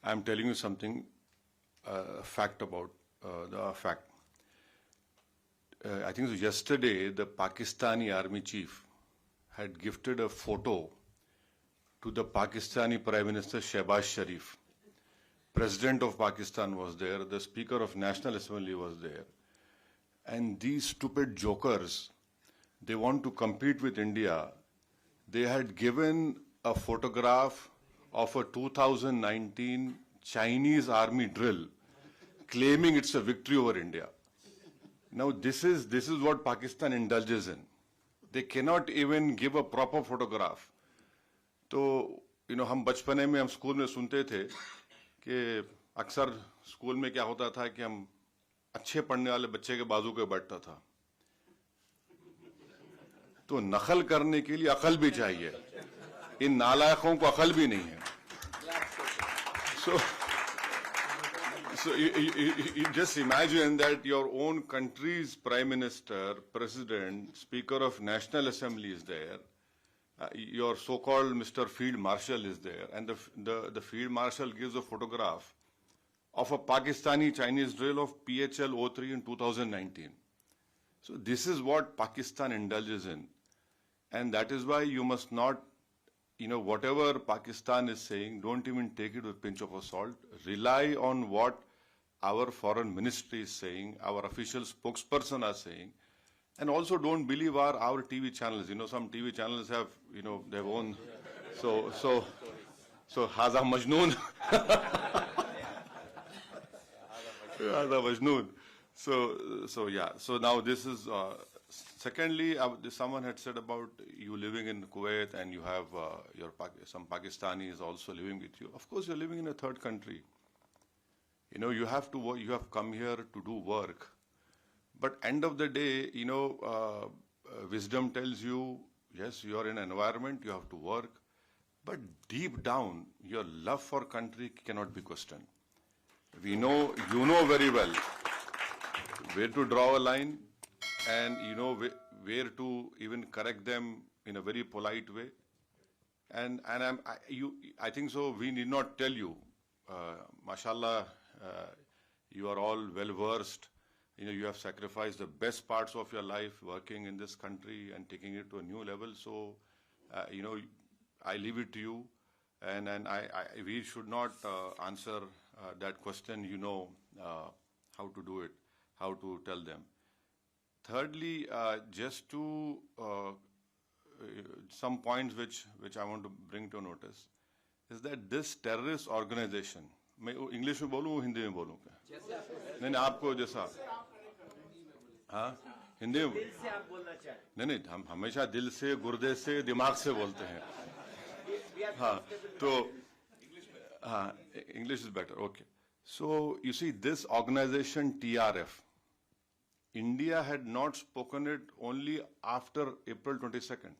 I'm telling you something, fact about the fact. I think yesterday the Pakistani army chief had gifted a photo to the Pakistani Prime Minister Shehbaz Sharif. President of Pakistan was there, the Speaker of National Assembly was there. And these stupid jokers, they want to compete with India. They had given a photograph of a 2019 Chinese army drill, claiming it's a victory over India. Now this is what Pakistan indulges in. They cannot even give a proper photograph. तो हम बचपने में हम school में सुनते थे कि अक्सर स्कूल में क्या होता था कि हम अच्छे पढ़ने वाले बच्चे के बाजू पे बैठता था, तो नकल करने के लिए अकल भी चाहिए, इन नालायकों को अकल भी नहीं है. So you just imagine that your own country's Prime Minister, President, Speaker of National Assembly is there, your so-called Mr. Field Marshal is there, and the Field Marshal gives a photograph of a Pakistani Chinese drill of PHL-03 in 2019. So this is what Pakistan indulges in. And that is why you must not, whatever Pakistan is saying, don't even take it with a pinch of salt. Rely on what our foreign ministry is saying, our official spokesperson are saying. And also don't believe our TV channels. Some TV channels have, their own. So Haza Majnoon. Haza Majnoon. So yeah. So now this is, secondly, someone had said about you living in Kuwait and you have some Pakistanis also living with you. Of course, you're living in a third country. You have to work, you have come here to do work. But end of the day, wisdom tells you, yes, you are in an environment, you have to work. But deep down, your love for country cannot be questioned. You know very well where to draw a line, and where to even correct them in a very polite way. And I think so. We need not tell you, mashallah, you are all well versed. You have sacrificed the best parts of your life working in this country and taking it to a new level. So, I leave it to you, and we should not answer that question. How to do it, how to tell them. Thirdly, just to some points which I want to bring to notice is that this terrorist organization, मैं English में बोलूँ हिंदी में बोलूँ क्या? नहीं आपको जैसा हाँ हिंदी में नहीं हम हमेशा दिल से गुर्दे से दिमाग से बोलते हैं हाँ तो हाँ English is better. Okay. So you see this organization TRF, India had not spoken it only after April 22nd.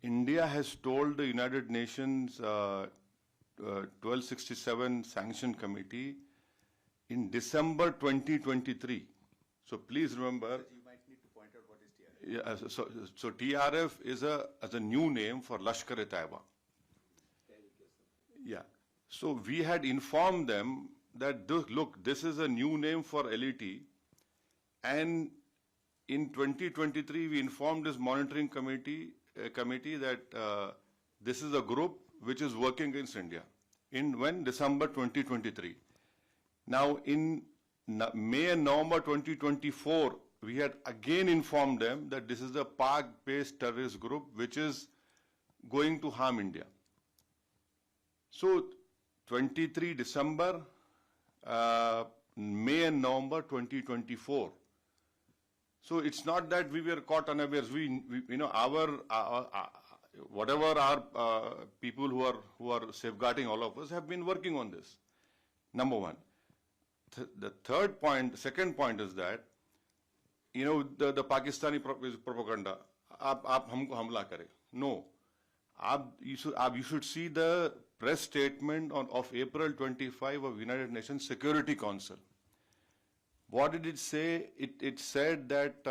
India has told the United Nations 1267 Sanction Committee in December 2023. So please remember. You might need to point out what is TRF. Yeah, so TRF is a new name for Lashkar-e-Taiba. Yeah. So we had informed them that look, this is a new name for LET, and in 2023 we informed this monitoring committee that this is a group which is working against India. In when? December 2023. Now in May and November 2024, we had again informed them that this is a Pak-based terrorist group which is going to harm India. So 23 December, May and November 2024. So it's not that we were caught unawares. We whatever our people who are safeguarding all of us have been working on this. Number one. The second point is that, the Pakistani propaganda, आप हमको हमला करें. No. You should see the press statement of April 25 of United Nations Security Council. What did it say? It said that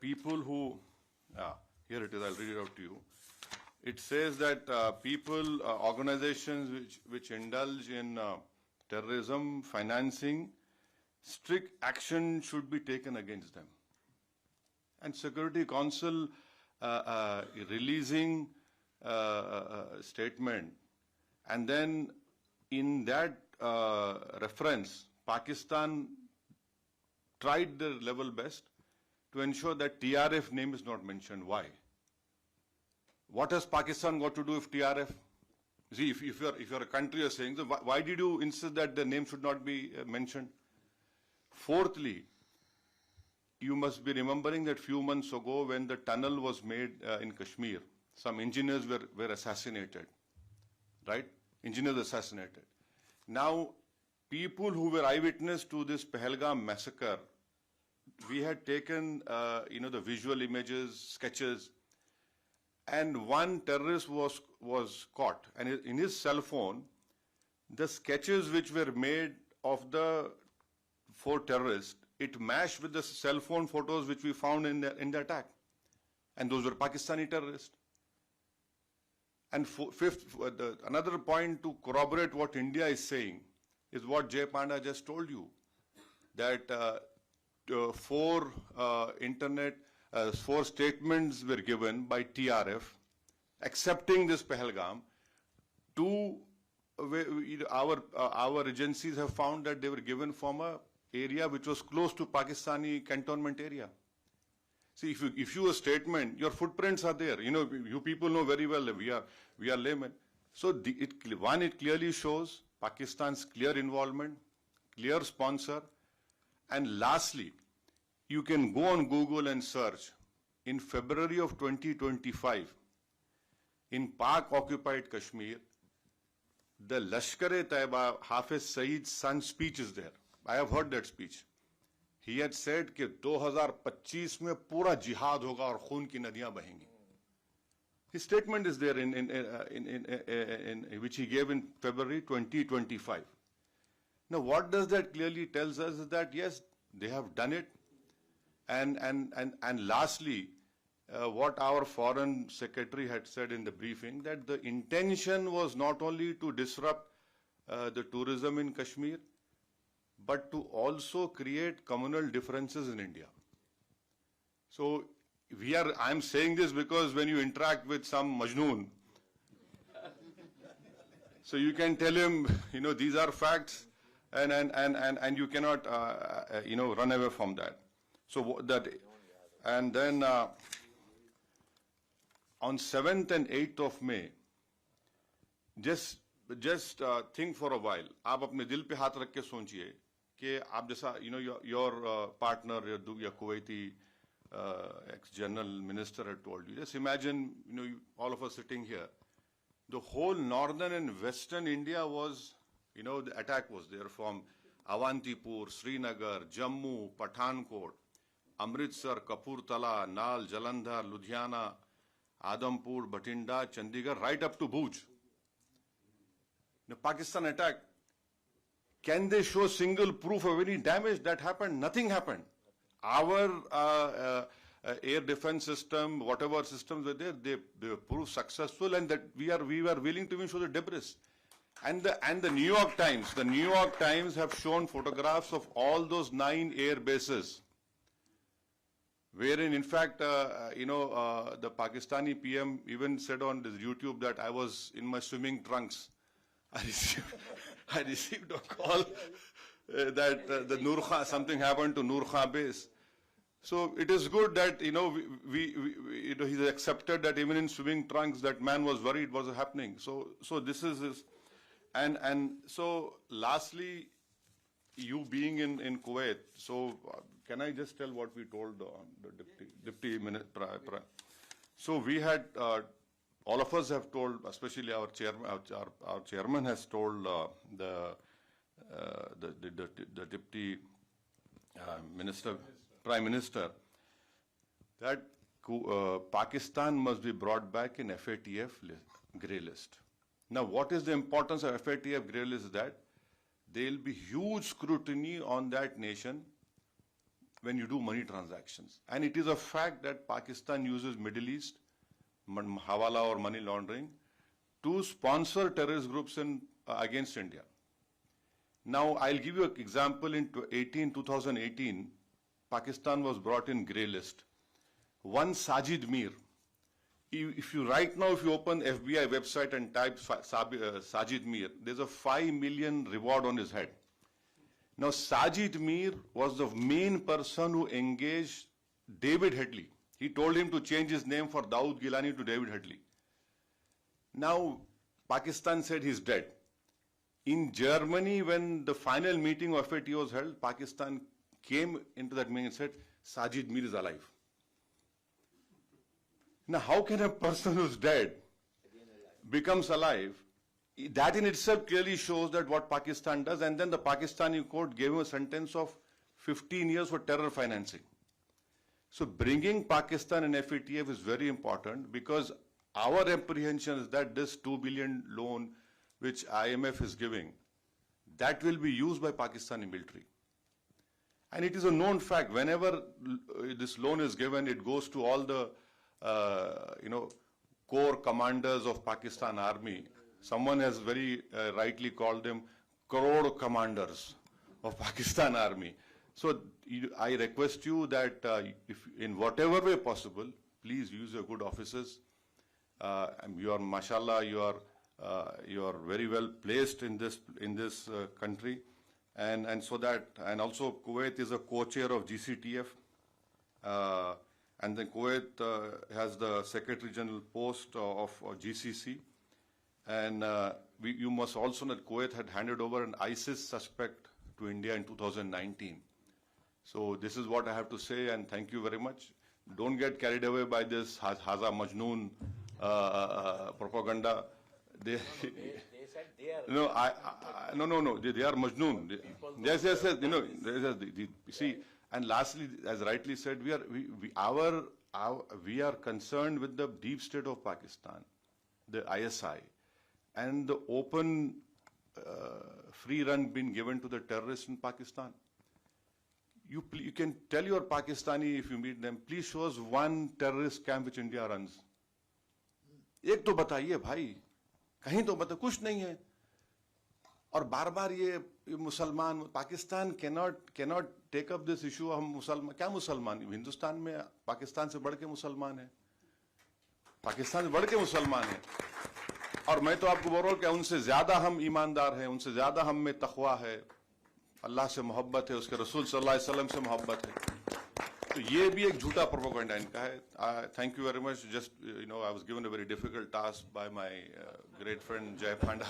people who, here it is, I'll read it out to you. It says that people, organizations which indulge in terrorism, financing, strict action should be taken against them. And Security Council releasing statement, and then in that reference, Pakistan tried their level best to ensure that TRF name is not mentioned. Why? What has Pakistan got to do with TRF? See, if you're a country, you're saying, so why did you insist that the name should not be mentioned? Fourthly, you must be remembering that few months ago when the tunnel was made in Kashmir, some engineers were assassinated, right? Engineers assassinated. Now, people who were eyewitness to this Pahalgam massacre, we had taken, the visual images, sketches, and one terrorist was caught. And in his cell phone, the sketches which were made of the 4 terrorists, it matched with the cell phone photos which we found in the attack. And those were Pakistani terrorists. And fifth, another point to corroborate what India is saying is what Jay Panda just told you, that 4 statements were given by TRF accepting this Pahalgam. 2, our agencies have found that they were given from a area which was close to Pakistani cantonment area. See, if you a statement, your footprints are there. You people know very well that we are laymen. So it clearly shows Pakistan's clear involvement, clear sponsor, and lastly, you can go on Google and search. In February of 2025, in Pak-occupied Kashmir, the Lashkar-e-Taiba Hafiz Saeed's son's speech is there. I have heard that speech. He had said कि 2025 में पूरा जिहाद होगा और खून की नदियां बहेंगी. His statement is there in which he gave in February 2025. Now, what does that clearly tells us is that yes, they have done it, and lastly, what our foreign secretary had said in the briefing, that the intention was not only to disrupt the tourism in Kashmir, but to also create communal differences in India. So I'm saying this because when you interact with some Majnoon, so you can tell him, these are facts, and you cannot, run away from that. So that, and then on 7th and 8th of May, just think for a while. आप अपने दिल पे हाथ रख के सोचिए कि आप जैसा, your partner, your Kuwaiti ex-general minister had told you. Just imagine, all of us sitting here. The whole northern and western India was, the attack was there from Awantipur, Srinagar, Jammu, Pathankot, Amritsar, Kapurthala, Nal, Jalandhar, Ludhiana, Adampur, Bhatinda, Chandigarh, right up to Bhuj. The Pakistan attack, can they show single proof of any damage that happened? Nothing happened. Our air defense system, whatever systems were there, they proved successful, and that we were willing to even show the debris. And the New York Times have shown photographs of all those 9 air bases, wherein, in fact, the Pakistani PM even said on this YouTube that I was in my swimming trunks. I received a call that the Nur Khan, something happened to Nur Khan base. So it is good that, he's accepted that even in swimming trunks, that man was worried what was happening. So this is his, and so lastly, you being in Kuwait, so can I just tell what we told the deputy minister? So we had, all of us have told, especially our chairman has told the deputy minister, prime minister, that Pakistan must be brought back in FATF grey list. Now, what is the importance of FATF grey list? Is that there will be huge scrutiny on that nation when you do money transactions. And it is a fact that Pakistan uses Middle East hawala or money laundering, to sponsor terrorist groups against India. Now, I'll give you an example. In 2018, Pakistan was brought in grey list. One Sajid Mir. If you open FBI website and type Sajid Mir, there's a 5 million reward on his head. Now, Sajid Mir was the main person who engaged David Headley. He told him to change his name for Dawood Gilani to David Headley. Now, Pakistan said he's dead. In Germany, when the final meeting of FAT was held, Pakistan came into that meeting and said, Sajid Mir is alive. Now, how can a person who's dead becomes alive? That in itself clearly shows that what Pakistan does, and then the Pakistani court gave him a sentence of 15 years for terror financing. So bringing Pakistan and FATF is very important, because our apprehension is that this 2 billion loan which IMF is giving, that will be used by Pakistani military. And it is a known fact, whenever this loan is given, it goes to all the core commanders of Pakistan Army. Someone has very rightly called them crore commanders of Pakistan Army. So I request you that if in whatever way possible, please use your good offices. You are, mashallah, you are very well placed in this country, and so that, and also Kuwait is a co-chair of GCTF, and then Kuwait has the Secretary General post of GCC, and you must also know that Kuwait had handed over an ISIS suspect to India in 2019. So this is what I have to say, and thank you very much. Don't get carried away by this Haza Majnoon propaganda. They said they are. No. They are Majnoon. Yes. See, and lastly, as rightly said, we are concerned with the deep state of Pakistan, the ISI, and the open free run being given to the terrorists in Pakistan. You can tell your Pakistani, if you meet them, please show us one terrorist camp which India runs. एक तो बताइए भाई, कहीं तो बताइए, कुछ नहीं है. और बार-बार ये मुसलमान, Pakistan cannot take up this issue. हम मुसलमान, क्या मुसलमान? हिंदुस्तान में पाकिस्तान से बढ़ के मुसलमान है, पाकिस्तान से बढ़ के मुसलमान है. और मैं तो आपको बोल रहा हूँ कि उनसे ज्यादा हम ईमानदार हैं, उनसे ज्यादा हम में तक़वा है, अल्लाह से मोहब्बत है, उसके रसूल सल्लल्लाहु अलैहि वसल्लम से मोहब्बत है. तो ये भी एक झूठा प्रोपेगेंडा इनका है. Thank you very much. Just I was given a very difficult task by my great friend Jay Panda.